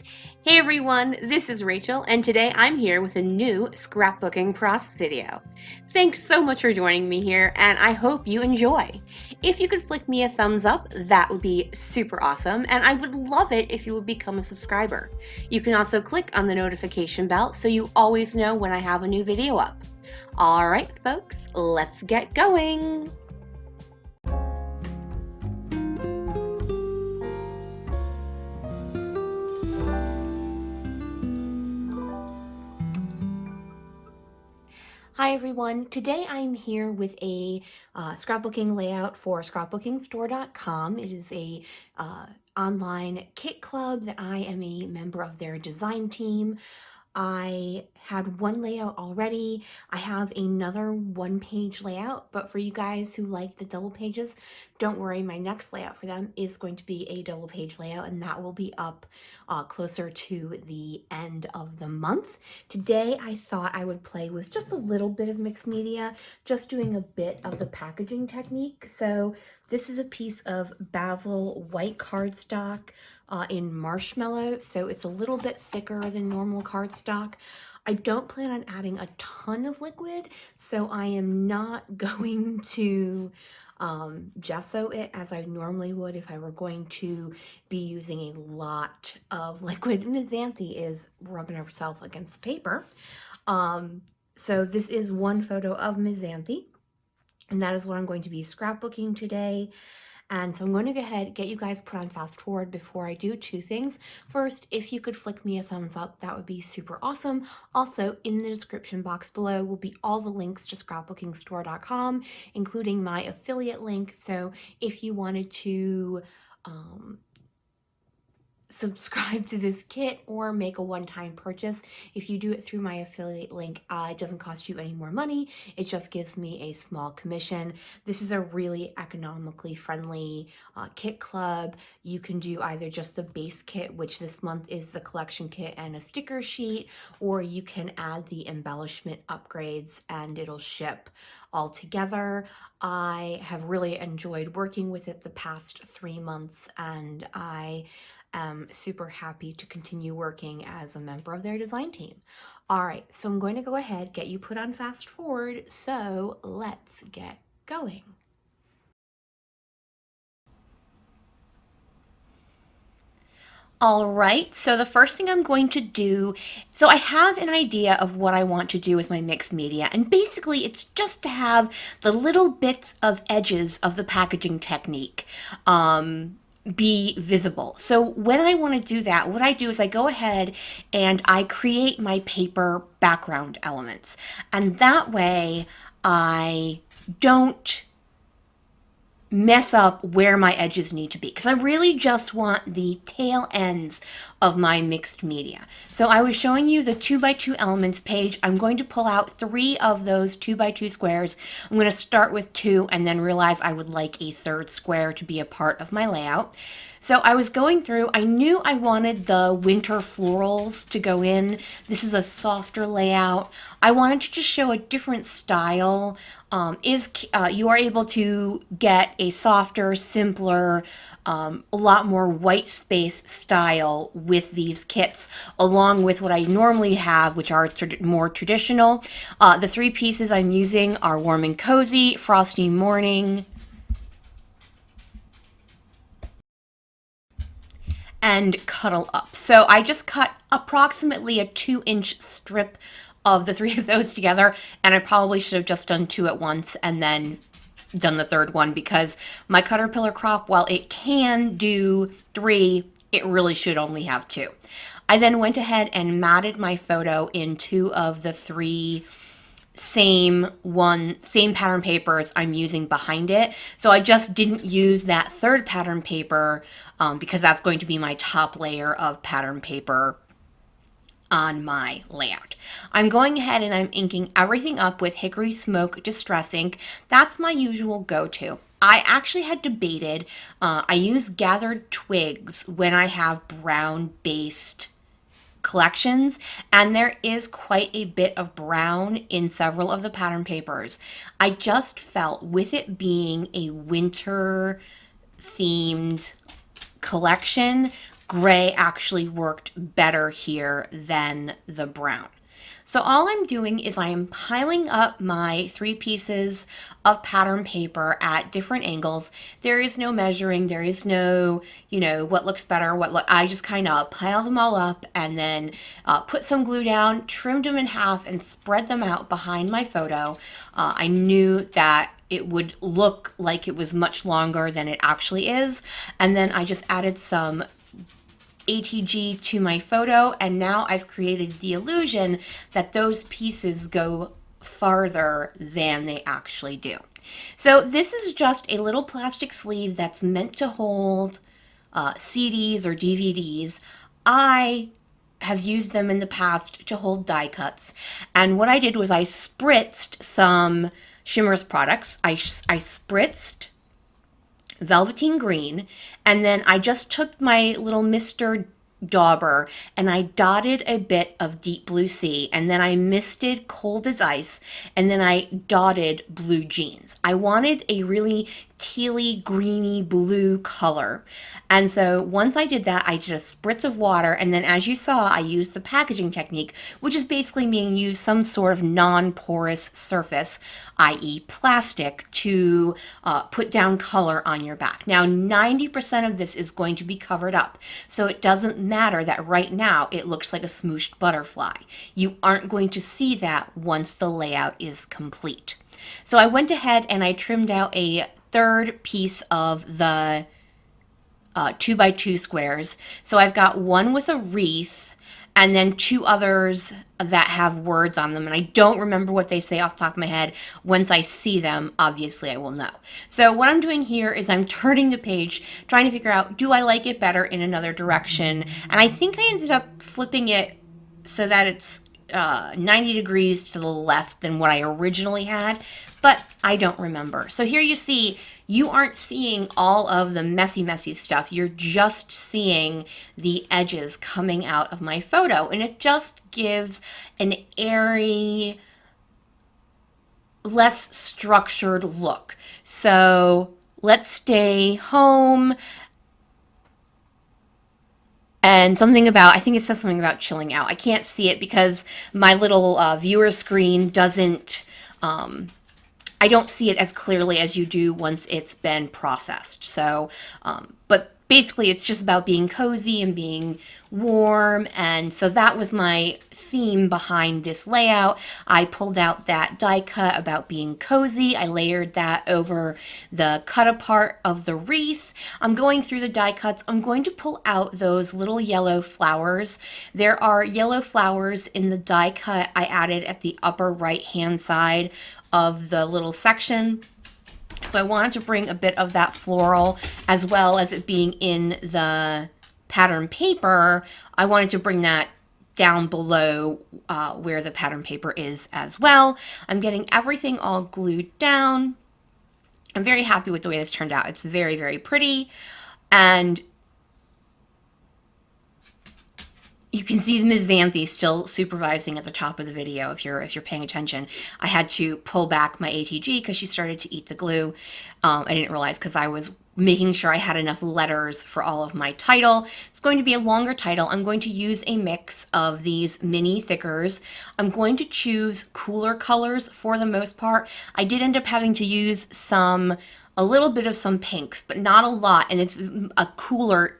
Hey everyone, this is Rachel, and today I'm here with a new scrapbooking process video. Thanks so much for joining me here, and I hope you enjoy. If you could flick me a thumbs up, that would be super awesome, and I would love it if you would become a subscriber. You can also click on the notification bell so you always know when I have a new video up. Alright folks, let's get going! Hi everyone, today I'm here with a scrapbooking layout for scrapbookingstore.com. It is a online kit club that I am a member of their design team. I had one layout already. I have another one-page layout, but for you guys who like the double pages, don't worry, my next layout for them is going to be a double page layout, and that will be up closer to the end of the month. Today, I thought I would play with just a little bit of mixed media, just doing a bit of the packaging technique. So this is a piece of basil white cardstock in marshmallow, so it's a little bit thicker than normal cardstock. I don't plan on adding a ton of liquid, so I am not going to gesso it as I normally would if I were going to be using a lot of liquid. Ms. Xanthe is rubbing herself against the paper. So this is one photo of Ms. Xanthe, and that is what I'm going to be scrapbooking today. And so I'm going to go ahead, get you guys put on fast forward before I do two things. First, if you could flick me a thumbs up, that would be super awesome. Also, in the description box below will be all the links to scrapbookingstore.com, including my affiliate link. So if you wanted to subscribe to this kit or make a one-time purchase, if you do it through my affiliate link, it doesn't cost you any more money. It just gives me a small commission. This is a really economically friendly kit club. You can do either just the base kit, which this month is the collection kit and a sticker sheet, or you can add the embellishment upgrades and it'll ship all together. I have really enjoyed working with it the past 3 months, and I am super happy to continue working as a member of their design team. All right, so I'm going to go ahead, get you put on fast forward, so let's get going. All right, so the first thing I'm going to do, so I have an idea of what I want to do with my mixed media, and basically it's just to have the little bits of edges of the packaging technique be visible. So when I want to do that, what I do is I go ahead and I create my paper background elements, and that way I don't mess up where my edges need to be, because I really just want the tail ends of my mixed media. So I was showing you the 2x2 elements page. I'm going to pull out 3 of those 2x2 squares. I'm going to start with 2 and then realize I would like a third square to be a part of my layout. So I was going through, I knew I wanted the winter florals to go in. This is a softer layout. I wanted to just show a different style. You are able to get a softer, simpler, a lot more white space style with these kits, along with what I normally have, which are more traditional. The 3 pieces I'm using are Warm and Cozy, Frosty Morning, and Cuddle Up. So I just cut approximately a 2-inch strip of the 3 of those together, and I probably should have just done 2 at once and then done the third one, because my caterpillar crop, while it can do 3, it really should only have 2. I then went ahead and matted my photo in 2 of the 3 same pattern papers I'm using behind it. So I just didn't use that third pattern paper because that's going to be my top layer of pattern paper on my layout. I'm going ahead and I'm inking everything up with Hickory Smoke Distress Ink. That's my usual go-to. I actually had debated, I use Gathered Twigs when I have brown based collections, and there is quite a bit of brown in several of the pattern papers. I just felt, with it being a winter themed collection, gray actually worked better here than the brown. So all I'm doing is I am piling up my 3 pieces of pattern paper at different angles. There is no measuring, there is no, what looks better, I just kind of pile them all up and then put some glue down, trimmed them in half and spread them out behind my photo. I knew that it would look like it was much longer than it actually is. And then I just added some ATG to my photo, and now I've created the illusion that those pieces go farther than they actually do. So this is just a little plastic sleeve that's meant to hold CDs or DVDs. I have used them in the past to hold die cuts, and what I did was I spritzed some Shimmer's products. I spritzed velveteen green, and then I just took my little Mr. Dauber and I dotted a bit of deep blue sea, and then I misted cold as ice, and then I dotted blue jeans. I wanted a really tealy, greeny blue color. And so once I did that, I did a spritz of water, and then as you saw, I used the packaging technique, which is basically being used some sort of non-porous surface, i.e. plastic, to put down color on your back. Now, 90% of this is going to be covered up, so it doesn't matter that right now it looks like a smooshed butterfly. You aren't going to see that once the layout is complete. So I went ahead and I trimmed out a third piece of the 2x2 squares. So I've got one with a wreath and then 2 others that have words on them. And I don't remember what they say off the top of my head. Once I see them, obviously I will know. So what I'm doing here is I'm turning the page, trying to figure out, do I like it better in another direction? And I think I ended up flipping it so that it's 90 degrees to the left than what I originally had, but I don't remember. So here you see, you aren't seeing all of the messy stuff. You're just seeing the edges coming out of my photo, and it just gives an airy, less structured look. So let's stay home. And something about, I think it says something about chilling out. I can't see it because my little viewer screen doesn't, I don't see it as clearly as you do once it's been processed. So, but basically it's just about being cozy and being warm. And so that was my theme behind this layout. I pulled out that die cut about being cozy. I layered that over the cut apart of the wreath. I'm going through the die cuts. I'm going to pull out those little yellow flowers. There are yellow flowers in the die cut I added at the upper right hand side of the little section. So I wanted to bring a bit of that floral, as well as it being in the pattern paper. I wanted to bring that down below where the pattern paper is as well. I'm getting everything all glued down. I'm very happy with the way this turned out. It's very, very pretty. And you can see Ms. Xanthi still supervising at the top of the video if you're paying attention. I had to pull back my ATG because she started to eat the glue. I didn't realize because I was making sure I had enough letters for all of my title. It's going to be a longer title. I'm going to use a mix of these mini thickers. I'm going to choose cooler colors for the most part. I did end up having to use a little bit of some pinks, but not a lot, and it's a cooler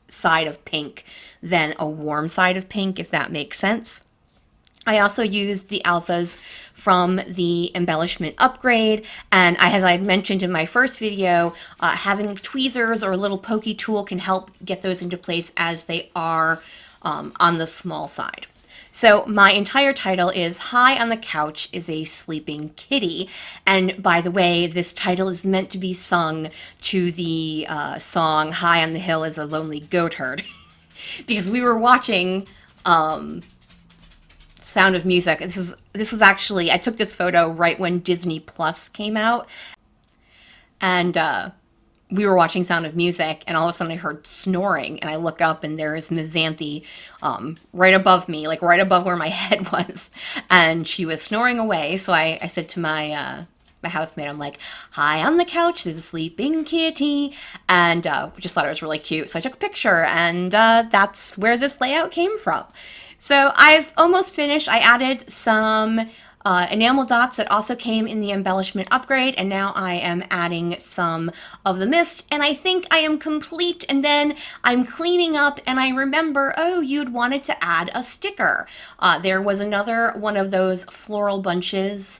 side of pink than a warm side of pink, if that makes sense. I also used the alphas from the embellishment upgrade, and as I mentioned in my first video, having tweezers or a little pokey tool can help get those into place as they are on the small side. So my entire title is High on the Couch is a Sleeping Kitty. And by the way, this title is meant to be sung to the song High on the Hill is a Lonely Goat Herd. Because we were watching Sound of Music. This was actually, I took this photo right when Disney Plus came out. And we were watching Sound of Music, and all of a sudden I heard snoring, and I look up, and there is Ms. Xanthi right above me, like right above where my head was, and she was snoring away. So I said to my my housemate. I'm like, hi, on the couch, there's a sleeping kitty. And just thought it was really cute. So I took a picture, and that's where this layout came from. So I've almost finished. I added some enamel dots that also came in the embellishment upgrade, and now I am adding some of the mist, and I think I am complete. And then I'm cleaning up, and I remember, oh, you'd wanted to add a sticker. There was another one of those floral bunches,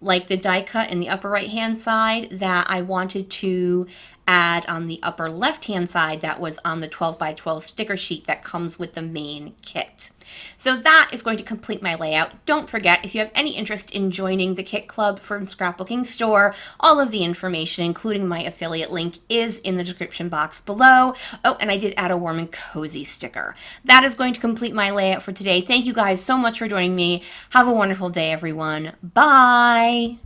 like the die cut in the upper right hand side, that I wanted to add on the upper left hand side, that was on the 12 by 12 sticker sheet that comes with the main kit. So that is going to complete my layout. Don't forget, if you have any interest in joining the Kit Club from Scrapbooking Store, all of the information, including my affiliate link, is in the description box below. Oh, and I did add a warm and cozy sticker. That is going to complete my layout for today. Thank you guys so much for joining me. Have a wonderful day, everyone. Bye!